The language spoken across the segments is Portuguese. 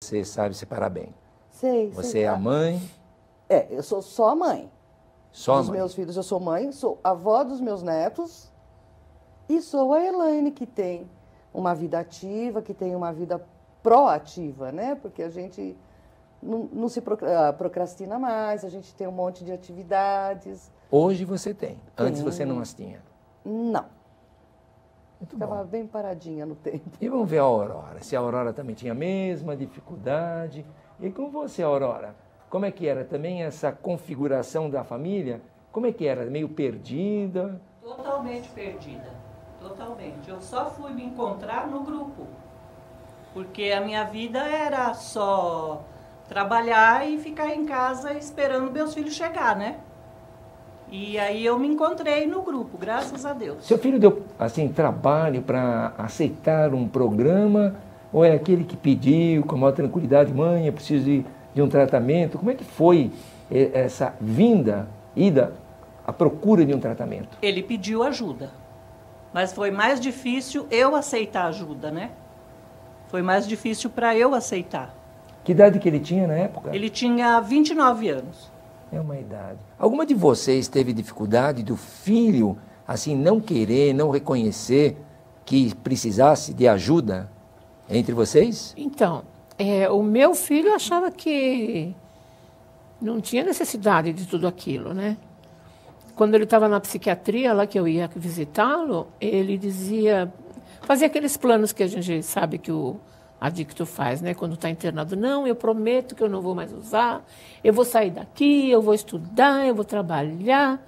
você sabe separar bem. Sei. Você é a mãe? Eu sou só a mãe. Só a Dos mãe. meus filhos, eu sou mãe, sou avó dos meus netos e sou a Elaine, que tem uma vida ativa, que tem uma vida proativa, né? Porque a gente não se procrastina mais, a gente tem um monte de atividades. Hoje você tem. Antes você não as tinha. Não. Muito Ficava bom. bem paradinha no tempo. E vamos ver a Aurora. Se a Aurora também tinha a mesma dificuldade. E com você, Aurora? Como é que era também essa configuração da família? Como é que era? Meio perdida? Totalmente perdida. Totalmente. Eu só fui me encontrar no grupo. Porque a minha vida era só trabalhar e ficar em casa esperando meus filhos chegar, né? E aí eu me encontrei no grupo, graças a Deus. Seu filho deu, assim, trabalho para aceitar um programa? Ou é aquele que pediu com a maior tranquilidade, mãe, eu preciso de um tratamento? Como é que foi essa ida à procura de um tratamento? Ele pediu ajuda, mas foi mais difícil eu aceitar ajuda, né? Foi mais difícil para eu aceitar. Que idade que ele tinha na época? Ele tinha 29 anos. É uma idade. Alguma de vocês teve dificuldade do filho, assim, não querer, não reconhecer que precisasse de ajuda entre vocês? Então, o meu filho achava que não tinha necessidade de tudo aquilo, né? Quando ele estava na psiquiatria, lá que eu ia visitá-lo, ele dizia, fazia aqueles planos que a gente sabe que o adicto faz, né? Quando está internado, não, eu prometo que eu não vou mais usar, eu vou sair daqui, eu vou estudar, eu vou trabalhar.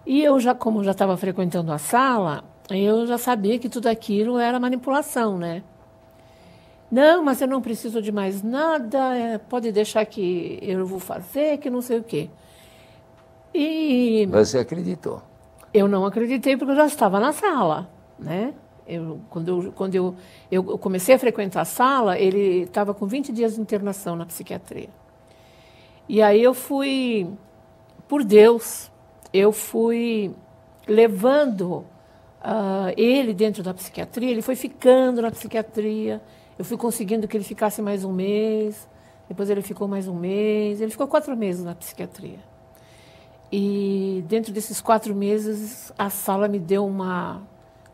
E eu já, como já estava frequentando a sala, eu já sabia que tudo aquilo era manipulação, né? Não, mas eu não preciso de mais nada, pode deixar que eu vou fazer, que não sei o quê. E Você acreditou? eu não acreditei porque eu já estava na sala, né? Quando eu comecei a frequentar a sala, ele estava com 20 dias de internação na psiquiatria. E aí eu fui, por Deus, eu fui levando ele dentro da psiquiatria, ele foi ficando na psiquiatria, eu fui conseguindo que ele ficasse mais um mês, depois ele ficou mais um mês, ele ficou 4 meses na psiquiatria. E dentro desses 4 meses, a sala me deu uma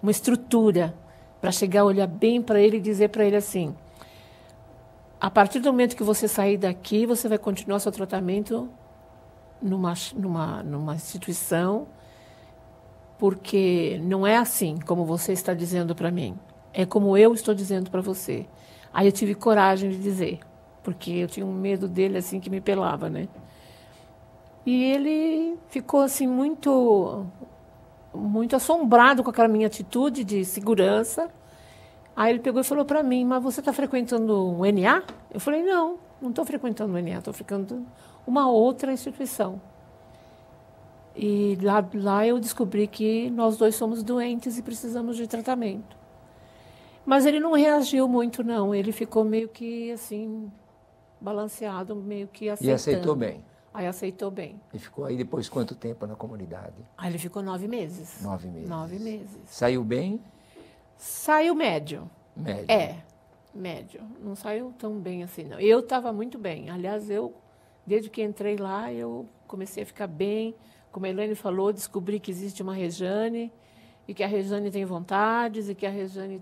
estrutura para chegar a olhar bem para ele e dizer para ele assim, a partir do momento que você sair daqui, você vai continuar seu tratamento numa instituição, porque não é assim como você está dizendo para mim, é como eu estou dizendo para você. Aí eu tive coragem de dizer, porque eu tinha um medo dele assim que me pelava, né? E ele ficou assim muito assombrado com aquela minha atitude de segurança. Aí ele pegou e falou para mim, mas você está frequentando um NA? Eu falei, não estou frequentando um NA, estou frequentando uma outra instituição. E lá eu descobri que nós dois somos doentes e precisamos de tratamento. Mas ele não reagiu muito, não. Ele ficou meio que assim, balanceado, meio que aceitando. E aceitou bem? Aí aceitou bem. E ficou aí depois quanto tempo na comunidade? Aí ele ficou 9 meses. 9 meses. 9 meses. Saiu bem? Saiu médio. Médio. Médio. Não saiu tão bem assim, não. Eu estava muito bem. Aliás, desde que entrei lá, eu comecei a ficar bem. Como a Elaine falou, descobri que existe uma Rejane, e que a Rejane tem vontades, e que a Rejane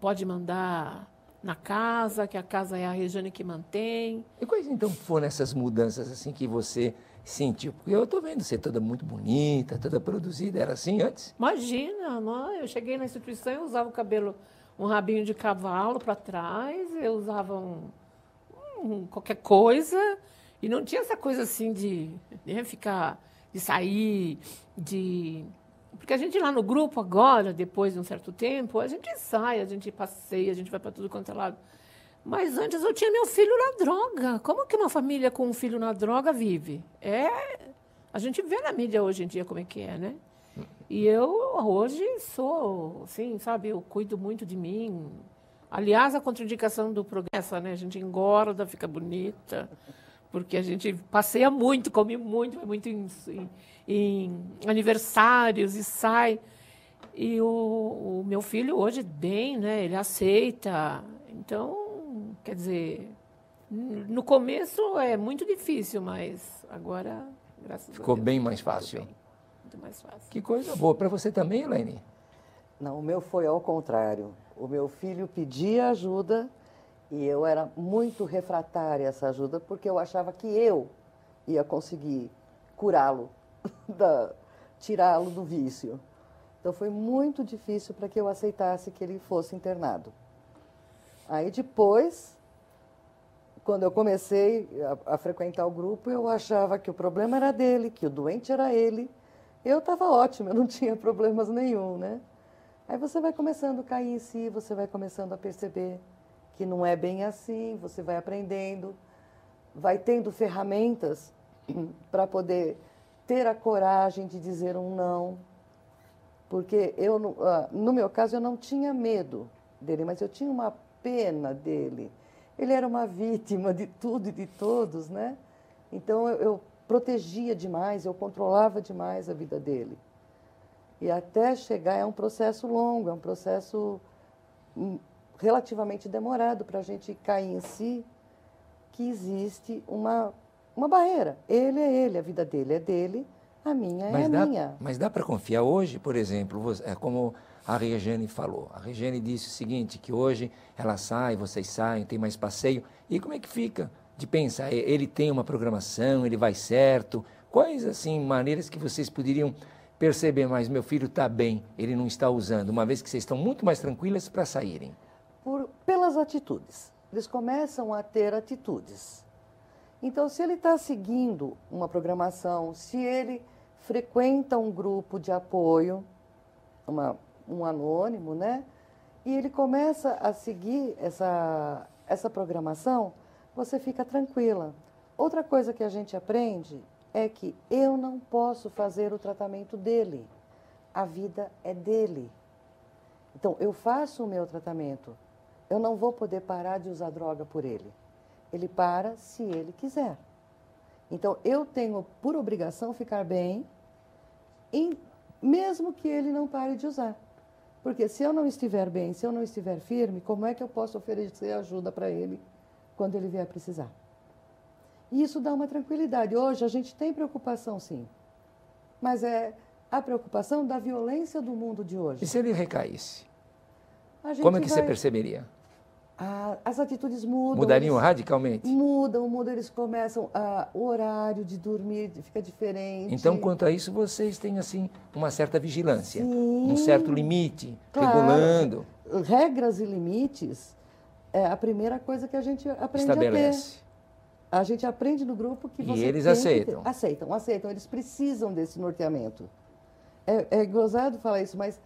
pode mandar na casa, que a casa é a Rejane que mantém. E quais então foram essas mudanças assim que você sentiu? Porque eu estou vendo você toda muito bonita, toda produzida. Era assim antes? Imagina, eu cheguei na instituição, eu usava o cabelo, um rabinho de cavalo para trás, eu usava qualquer coisa, e não tinha essa coisa assim de sair, Porque a gente lá no grupo agora, depois de um certo tempo, a gente sai, a gente passeia, a gente vai para tudo quanto é lado. Mas antes eu tinha meu filho na droga. Como que uma família com um filho na droga vive? A gente vê na mídia hoje em dia como é que é, né? E eu hoje sou, assim, sabe, eu cuido muito de mim. Aliás, a contraindicação do progresso, né? A gente engorda, fica bonita, porque a gente passeia muito, come muito, vai muito em aniversários e sai. E o meu filho hoje, bem, né? Ele aceita. Então, Quer dizer, no começo é muito difícil, mas agora, graças a Deus. Ficou bem mais fácil. Bem, muito mais fácil. Que coisa boa. Para você também, Elaine? Não, o meu foi ao contrário. O meu filho pedia ajuda e eu era muito refratária a essa ajuda porque eu achava que eu ia conseguir curá-lo, tirá-lo do vício. Então foi muito difícil para que eu aceitasse que ele fosse internado. Aí depois, quando eu comecei a frequentar o grupo, eu achava que o problema era dele, que o doente era ele. Eu estava ótima, eu não tinha problemas nenhum, né? Aí você vai começando a cair em si, você vai começando a perceber que não é bem assim, você vai aprendendo, vai tendo ferramentas para poder ter a coragem de dizer um não. Porque eu, no meu caso, eu não tinha medo dele, mas eu tinha uma pena dele. Ele era uma vítima de tudo e de todos, né? Então eu protegia demais, eu controlava demais a vida dele. E até chegar é um processo longo, é um processo relativamente demorado para a gente cair em si que existe uma barreira. Ele é ele, a vida dele é dele, a minha é a minha. Mas dá para confiar hoje, por exemplo, como a Regiane falou. A Regiane disse o seguinte, que hoje ela sai, vocês saem, tem mais passeio. E como é que fica de pensar? Ele tem uma programação, ele vai certo? Quais, assim, maneiras que vocês poderiam perceber, mas meu filho está bem, ele não está usando, uma vez que vocês estão muito mais tranquilas para saírem? Pelas atitudes. Eles começam a ter atitudes. Então, se ele está seguindo uma programação, se ele frequenta um grupo de apoio, um anônimo, né? E ele começa a seguir essa programação, você fica tranquila. Outra coisa que a gente aprende é que eu não posso fazer o tratamento dele. A vida é dele. Então, eu faço o meu tratamento. Eu não vou poder parar de usar droga por ele. Ele para se ele quiser. Então, eu tenho por obrigação ficar bem, mesmo que ele não pare de usar. Porque se eu não estiver bem, se eu não estiver firme, como é que eu posso oferecer ajuda para ele quando ele vier precisar? E isso dá uma tranquilidade. Hoje a gente tem preocupação, sim. Mas é a preocupação da violência do mundo de hoje. E se ele recaísse? Como é que você perceberia? As atitudes mudam. Mudariam radicalmente? Mudam, eles começam, o horário de dormir fica diferente. Então, quanto a isso, vocês têm, assim, uma certa vigilância, sim, um certo limite, claro, regulando. Regras e limites é a primeira coisa que a gente aprende Estabelece. a ter. A gente aprende no grupo que você eles tem aceitam. Aceitam, eles precisam desse norteamento. É gozado falar isso, mas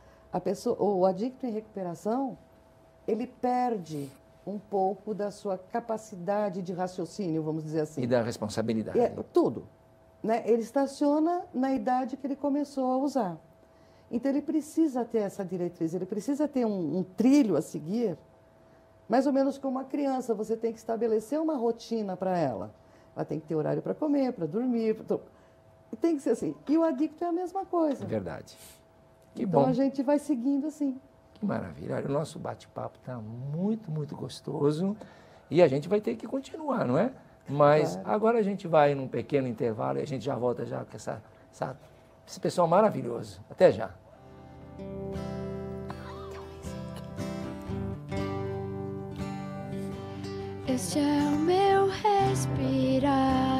o adicto em recuperação, ele perde um pouco da sua capacidade de raciocínio, vamos dizer assim. E da responsabilidade. Tudo. Né? Ele estaciona na idade que ele começou a usar. Então, ele precisa ter essa diretriz, ele precisa ter um trilho a seguir, mais ou menos como uma criança. Você tem que estabelecer uma rotina para ela. Ela tem que ter horário para comer, para dormir. Tem que ser assim. E o adicto é a mesma coisa. É verdade. Que então, bom. a gente vai seguindo assim. Que maravilha. Olha, o nosso bate-papo está muito, muito gostoso e a gente vai ter que continuar, não é? Mas claro. Agora a gente vai num pequeno intervalo e a gente já volta já com esse pessoal maravilhoso. Até já. Este é o meu respirar.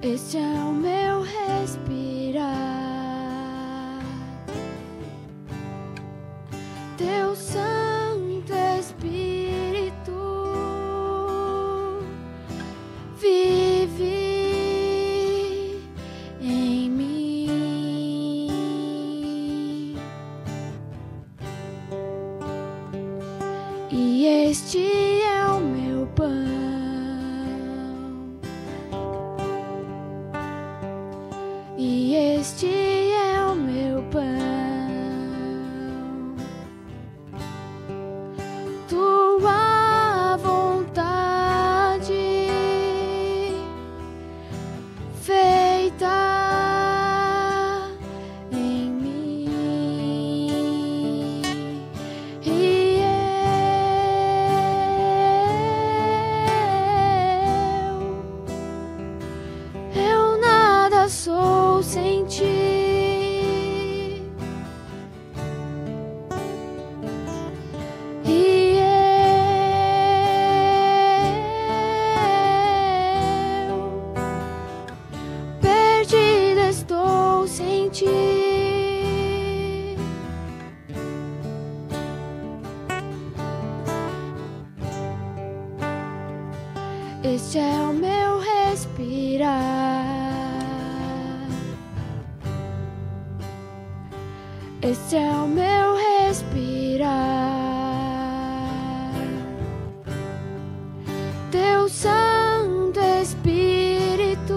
Este é o meu respirar. Teu Santo Espírito vive em mim. E este é o meu pão. E este é o meu pão. Tua vontade feita em mim. este é o meu respirar. Este é o meu respirar. Teu Santo Espírito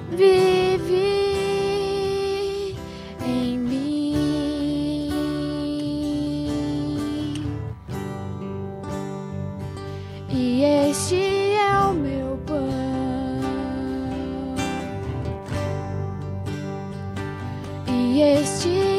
vive em mim. E este é o meu pão. E este